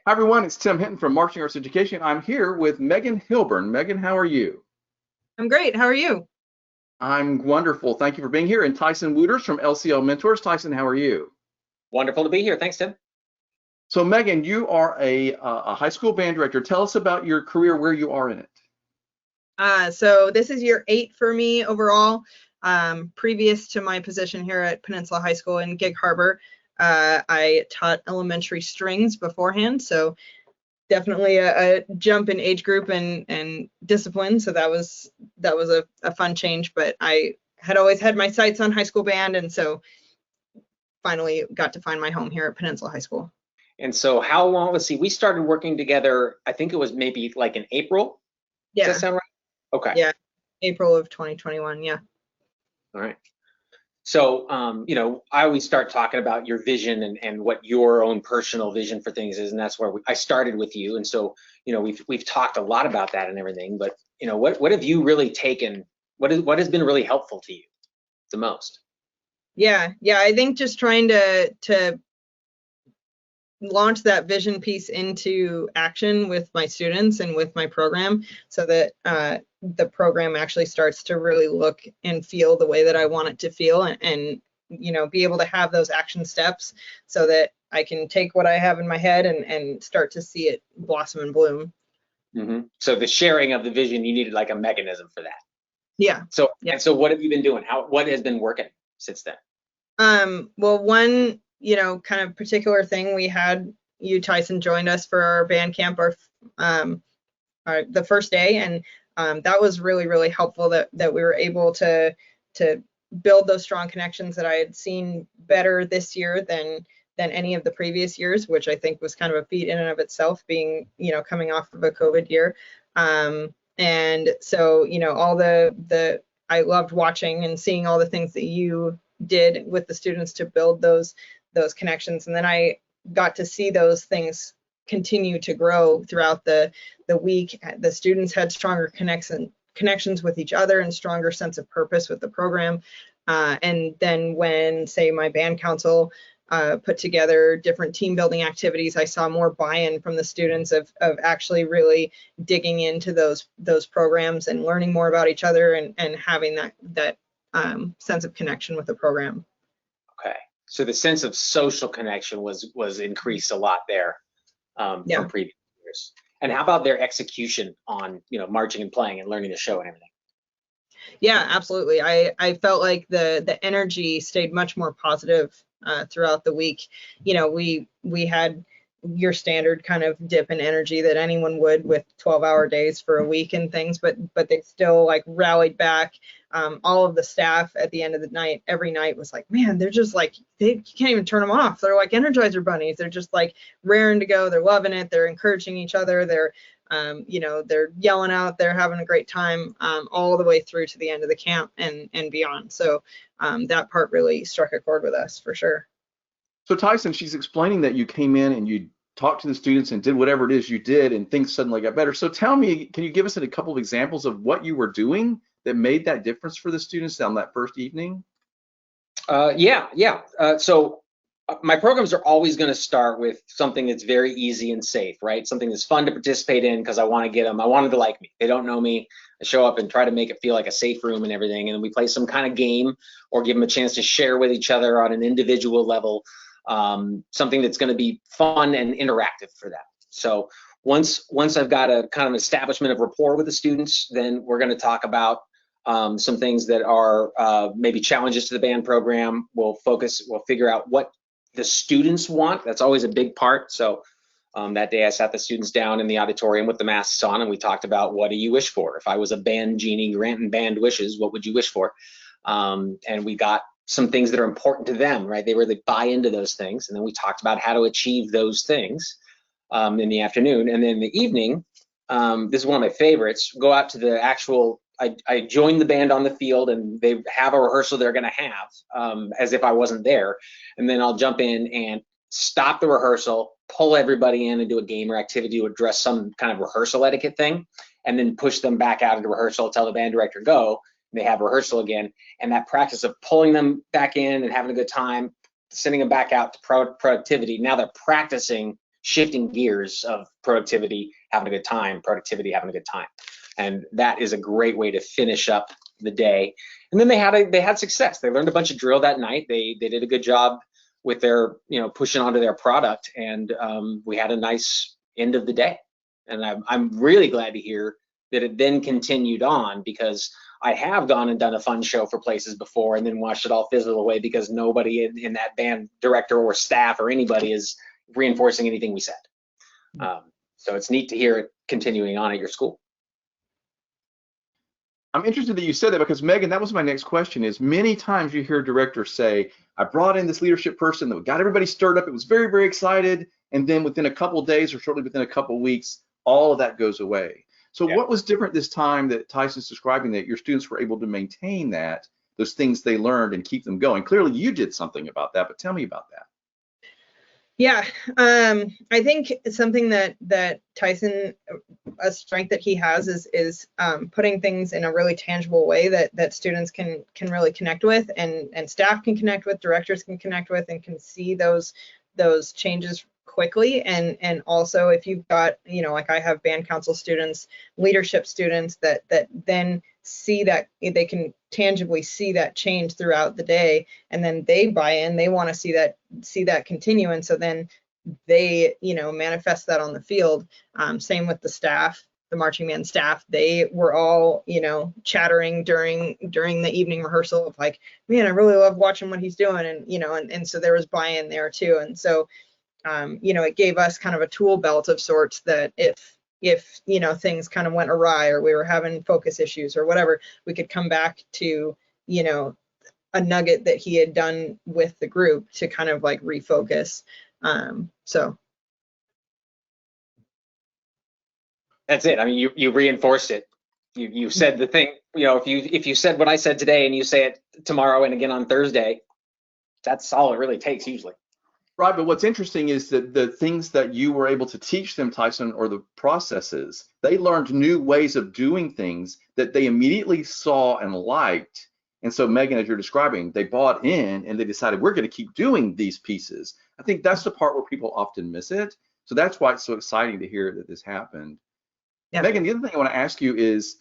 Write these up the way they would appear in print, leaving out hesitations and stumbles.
Hi everyone, it's Tim Hinton from Marching Arts Education. I'm here with Megan Hilborn. Megan, how are you? I'm great. How are you? I'm wonderful. Thank you for being here. And Tyson Wooters from LCL Mentors. Tyson, how are you? Wonderful to be here. Thanks, Tim. So Megan, you are a high school band director. Tell us about your career, where you are in it. So this is year 8 for me overall. Previous to my position here at Peninsula High School in Gig Harbor, I taught elementary strings beforehand. So definitely a jump in age group and discipline. So that was a fun change. But I had always had my sights on high school band, and so finally got to find my home here at Peninsula High School. And so how long, let's see, we started working together, I think it was maybe like in April. Yeah. Does that sound right? Okay. Yeah. April of 2021. Yeah. All right. So, I always start talking about your vision and what your own personal vision for things is. And that's where I started with you. And so, we've talked a lot about that and everything, but, what have you really taken? What has been really helpful to you the most? Yeah. I think just trying to launch that vision piece into action with my students and with my program, so that the program actually starts to really look and feel the way that I want it to feel, and be able to have those action steps so that I can take what I have in my head and start to see it blossom and bloom. Mm-hmm. So the sharing of the vision, you needed like a mechanism for that. Yeah. So, yeah. And so what have you been doing? What has been working since then? Well, one, kind of particular thing, we had Tyson joined us for our band camp, the first day, and that was really, really helpful that we were able to build those strong connections that I had seen better this year than any of the previous years, which I think was kind of a feat in and of itself, being, coming off of a COVID year. And so, all the I loved watching and seeing all the things that you did with the students to build those connections, and then I got to see those things continue to grow throughout the week. The students had stronger connections with each other and stronger sense of purpose with the program. And then when, say, my band council put together different team building activities, I saw more buy-in from the students of actually really digging into those programs and learning more about each other, and having that sense of connection with the program. Okay, so the sense of social connection was increased a lot there from previous years. And how about their execution on marching and playing and learning the show and everything? Yeah, absolutely. I felt like the energy stayed much more positive throughout the week. We had your standard kind of dip in energy that anyone would with 12-hour days for a week and things, but they still like rallied back. All of the staff at the end of the night, every night, was like, man, they're just like, you can't even turn them off. They're like Energizer bunnies. They're just like raring to go. They're loving it. They're encouraging each other. They're they're yelling out. They're having a great time all the way through to the end of the camp and beyond. So that part really struck a chord with us for sure. So Tyson, she's explaining that you came in and you talked to the students and did whatever it is you did, and things suddenly got better. So tell me, can you give us a couple of examples of what you were doing that made that difference for the students on that first evening? So my programs are always going to start with something that's very easy and safe, right? Something that's fun to participate in, because I want to get them. I want them to like me. They don't know me. I show up and try to make it feel like a safe room and everything. And then we play some kind of game or give them a chance to share with each other on an individual level, something that's going to be fun and interactive for them. So once I've got a kind of establishment of rapport with the students, then we're going to talk about some things that are maybe challenges to the band program. We'll figure out what the students want. That's always a big part. So that day I sat the students down in the auditorium with the masks on, and we talked about, what do you wish for? If I was a band genie granting band wishes, what would you wish for? And we got some things that are important to them, right? They really buy into those things. And then we talked about how to achieve those things in the afternoon. And then in the evening, this is one of my favorites, go out to the actual, I joined the band on the field, and they have a rehearsal they're going to have as if I wasn't there. And then I'll jump in and stop the rehearsal, pull everybody in and do a game or activity to address some kind of rehearsal etiquette thing, and then push them back out of the rehearsal, tell the band director go, and they have rehearsal again. And that practice of pulling them back in and having a good time, sending them back out to productivity, now they're practicing shifting gears of productivity, having a good time, productivity, having a good time. And that is a great way to finish up the day. And then they had success. They learned a bunch of drill that night. They did a good job with their, pushing onto their product, and we had a nice end of the day. And I'm really glad to hear that it then continued on, because I have gone and done a fun show for places before and then watched it all fizzle away because nobody in that band director or staff or anybody is reinforcing anything we said. So it's neat to hear it continuing on at your school. I'm interested that you said that, because Megan, that was my next question. Is many times you hear directors say, I brought in this leadership person that got everybody stirred up. It was very, very excited. And then within a couple of days, or shortly within a couple of weeks, all of that goes away. So what was different this time that Tyson's describing, that your students were able to maintain those things they learned and keep them going? Clearly you did something about that, but tell me about that. Yeah, I think it's something that Tyson, a strength that he has is putting things in a really tangible way that students can really connect with, and staff can connect with, directors can connect with, and can see those changes quickly. And also, if you've got, like I have band council students, leadership students that then see that, they can tangibly see that change throughout the day, and then they buy in, they want to see that continue, and so then they manifest that on the field. Same with the staff, the marching band staff. They were all chattering during the evening rehearsal of like, man, I really love watching what he's doing, and so there was buy-in there too. And so it gave us kind of a tool belt of sorts, that if things kind of went awry, or we were having focus issues or whatever, we could come back to a nugget that he had done with the group to kind of like refocus. So that's it. I mean, you reinforced it. You said the thing. If you said what I said today and you say it tomorrow and again on Thursday, that's all it really takes usually. Right, but what's interesting is that the things that you were able to teach them, Tyson, or the processes, they learned new ways of doing things that they immediately saw and liked. And so, Megan, as you're describing, they bought in and they decided, we're going to keep doing these pieces. I think that's the part where people often miss it. So that's why it's so exciting to hear that this happened. Yeah. Megan, the other thing I want to ask you is,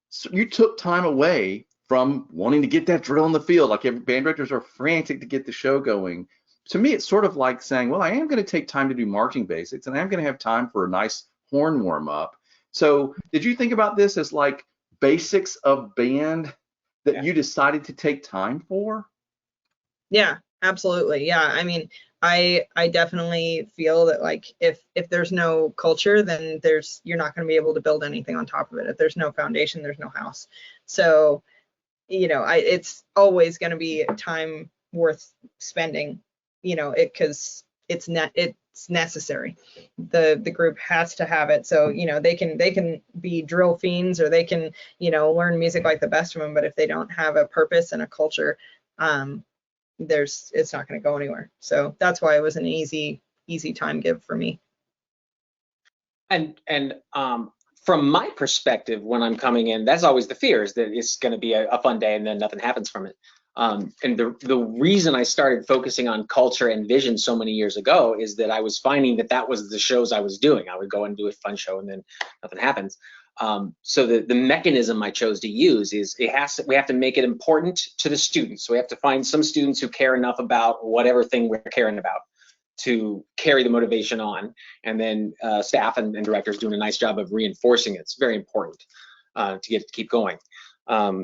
so you took time away from wanting to get that drill in the field. Like, band directors are frantic to get the show going. To me, it's sort of like saying, well, I am going to take time to do marching basics, and I am going to have time for a nice horn warm up. So did you think about this as like basics of band that you decided to take time for? Yeah, absolutely. Yeah. I mean, I definitely feel that, like, if there's no culture, then you're not going to be able to build anything on top of it. If there's no foundation, there's no house. So, it's always going to be time worth spending, because it's necessary. The group has to have it. So, they can be drill fiends, or they can, learn music like the best of them, but if they don't have a purpose and a culture, it's not going to go anywhere. So that's why it was an easy time give for me. And from my perspective, when I'm coming in, that's always the fear, is that it's going to be a fun day and then nothing happens from it. And the reason I started focusing on culture and vision so many years ago is that I was finding that was the shows I was doing. I would go and do a fun show and then nothing happens. So the mechanism I chose to use is we have to make it important to the students. So we have to find some students who care enough about whatever thing we're caring about to carry the motivation on, and then staff and directors doing a nice job of reinforcing it. It's very important to keep going. But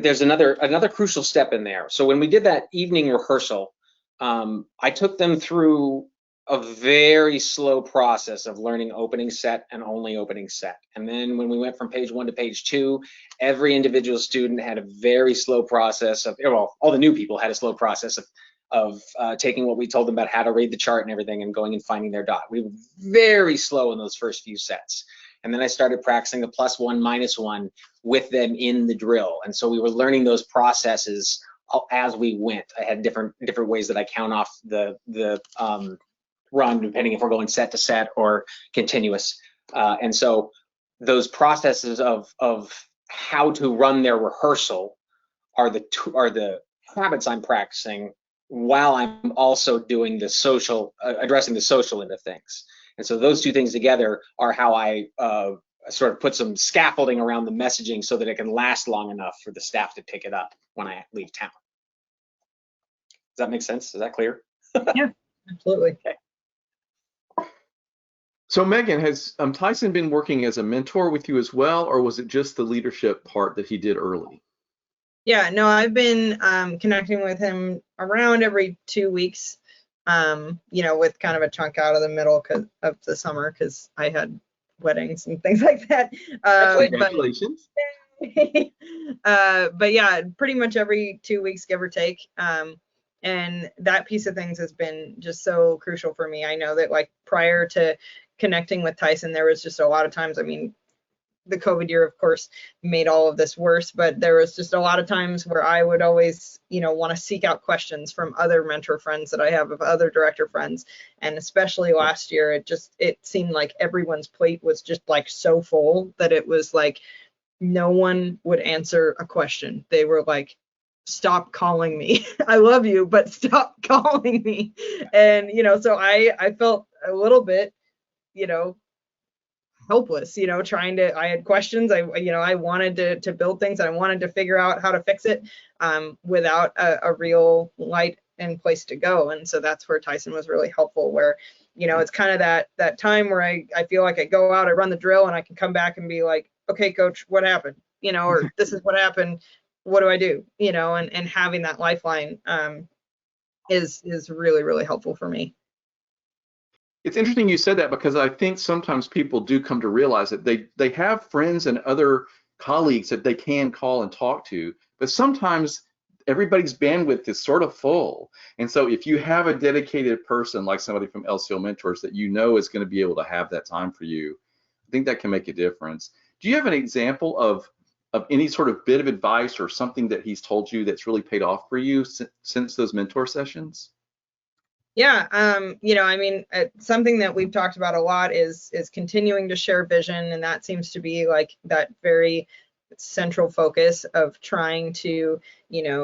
there's another crucial step in there. So when we did that evening rehearsal, I took them through a very slow process of learning opening set and only opening set. And then when we went from page 1 to page 2, every individual student had a very slow process of, well, all the new people had a slow process of taking what we told them about how to read the chart and everything and going and finding their dot. We were very slow in those first few sets. And then I started practicing the +1, -1 with them in the drill. And so we were learning those processes as we went. I had different ways that I count off the run, depending if we're going set to set or continuous. And so those processes of how to run their rehearsal are the habits I'm practicing while I'm also doing the social, addressing the social end of things. And so those two things together are how I sort of put some scaffolding around the messaging so that it can last long enough for the staff to pick it up when I leave town. Does that make sense? Is that clear? Yeah, absolutely. Okay. So Megan, has Tyson been working as a mentor with you as well, or was it just the leadership part that he did early? Yeah, no, I've been connecting with him around every 2 weeks, with kind of a chunk out of the middle of the summer because I had weddings and things like that. Congratulations. But yeah, pretty much every 2 weeks, give or take. And that piece of things has been just so crucial for me. I know that like prior to connecting with Tyson, there was just a lot of times, I mean, the COVID year, of course, made all of this worse, but there was just a lot of times where I would always, want to seek out questions from other mentor friends that I have, of other director friends. And especially last year, it seemed like everyone's plate was just like so full that it was like no one would answer a question. They were like, stop calling me. I love you, but stop calling me. And, so I felt a little bit, helpless, I had questions. I wanted to build things. I wanted to figure out how to fix it without a real light and place to go. And so that's where Tyson was really helpful, where, it's kind of that time where I feel like I go out, I run the drill, and I can come back and be like, okay, coach, what happened? Or this is what happened. What do I do? And having that lifeline is really, really helpful for me. It's interesting you said that, because I think sometimes people do come to realize that they have friends and other colleagues that they can call and talk to, but sometimes everybody's bandwidth is sort of full. And so if you have a dedicated person like somebody from LCL Mentors that is going to be able to have that time for you, I think that can make a difference. Do you have an example of any sort of bit of advice or something that he's told you that's really paid off for you since those mentor sessions? Yeah, I mean, something that we've talked about a lot is continuing to share vision, and that seems to be like that very central focus of trying to,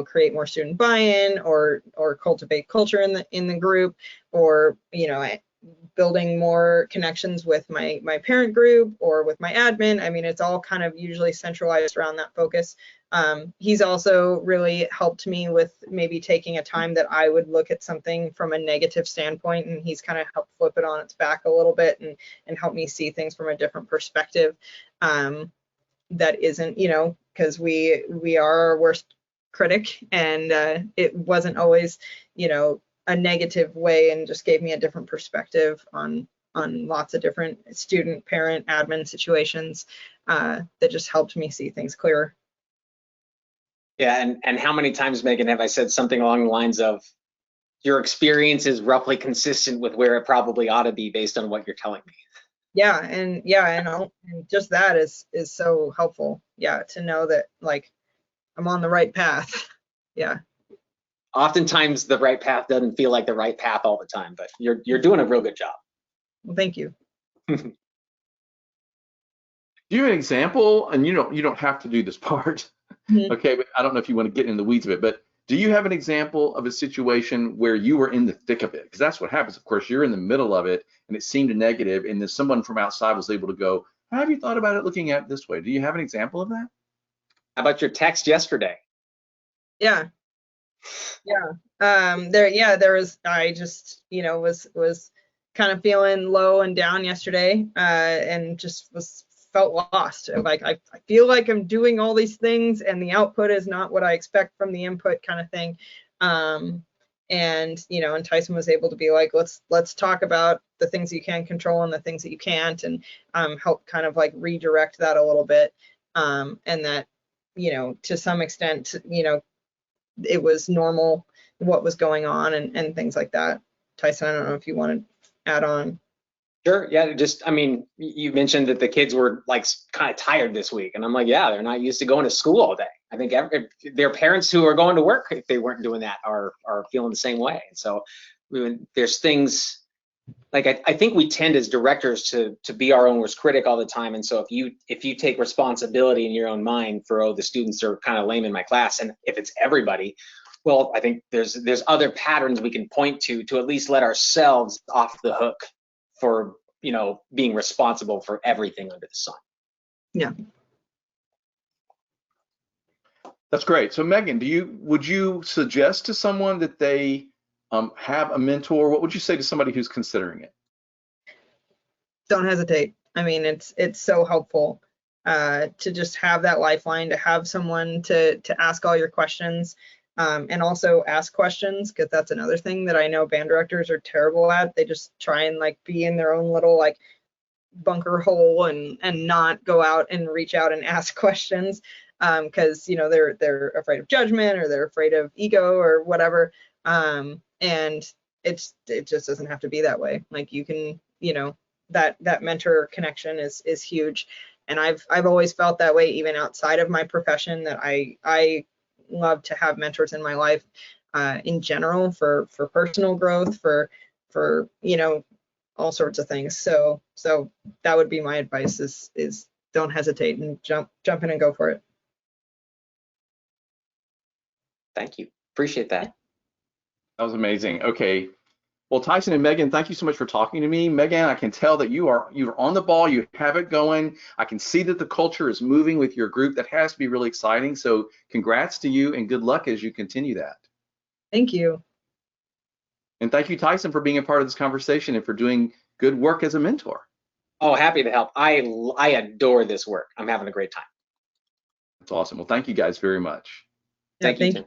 create more student buy-in or cultivate culture in the group, or building more connections with my parent group or with my admin. I mean, it's all kind of usually centralized around that focus. He's also really helped me with maybe taking a time that I would look at something from a negative standpoint, and he's kind of helped flip it on its back a little bit and help me see things from a different perspective. That isn't, because we are our worst critic, and it wasn't always, a negative way, and just gave me a different perspective on lots of different student, parent, admin situations that just helped me see things clearer. Yeah, and how many times, Megan, have I said something along the lines of, your experience is roughly consistent with where it probably ought to be based on what you're telling me? Yeah, and just that is so helpful. Yeah, to know that like I'm on the right path. Yeah. Oftentimes the right path doesn't feel like the right path all the time, but you're doing a real good job. Well, thank you. Do you have an example? And you don't have to do this part. Mm-hmm. Okay, but I don't know if you want to get in the weeds of it, but do you have an example of a situation where you were in the thick of it? Because that's what happens. Of course, you're in the middle of it and it seemed negative, and then someone from outside was able to go, how have you thought about it looking at it this way? Do you have an example of that? How about your text yesterday? Yeah. There was, I just, was kind of feeling low and down yesterday, and just felt lost. Like I feel like I'm doing all these things and the output is not what I expect from the input, kind of thing. And Tyson was able to be like, let's talk about the things you can control and the things that you can't, and help kind of like redirect that a little bit. And that, to some extent, it was normal what was going on, and things like that. Tyson, I don't know if you want to add on. Sure. Yeah. I mean, you mentioned that the kids were like kind of tired this week, and I'm like, yeah, they're not used to going to school all day. I think their parents who are going to work, if they weren't doing that, are feeling the same way. And so there's things like I think we tend as directors to be our own worst critic all the time. And so if you take responsibility in your own mind for, oh, the students are kind of lame in my class, and if it's everybody, Well, I think there's other patterns we can point to at least let ourselves off the hook for, you know, being responsible for everything under the sun. Yeah. That's great. So Megan, would you suggest to someone that they have a mentor? What would you say to somebody who's considering it? Don't hesitate. I mean, it's so helpful to just have that lifeline, to have someone to ask all your questions, and also ask questions, because that's another thing that I know band directors are terrible at. They just try and like be in their own little like bunker hole and not go out and reach out and ask questions, because you know they're afraid of judgment, or they're afraid of ego or whatever. And it just doesn't have to be that way. Like you can, you know, that mentor connection is huge. And I've always felt that way, even outside of my profession, that I love to have mentors in my life, in general, for personal growth, for you know, all sorts of things. So that would be my advice, is don't hesitate and jump in and go for it. Thank you. Appreciate that. That was amazing. Okay. Well, Tyson and Megan, thank you so much for talking to me. Megan, I can tell that you're on the ball. You have it going. I can see that the culture is moving with your group. That has to be really exciting. So congrats to you and good luck as you continue that. Thank you. And thank you, Tyson, for being a part of this conversation and for doing good work as a mentor. Oh, happy to help. I adore this work. I'm having a great time. That's awesome. Well, thank you guys very much. Yeah, Thank you, Tim.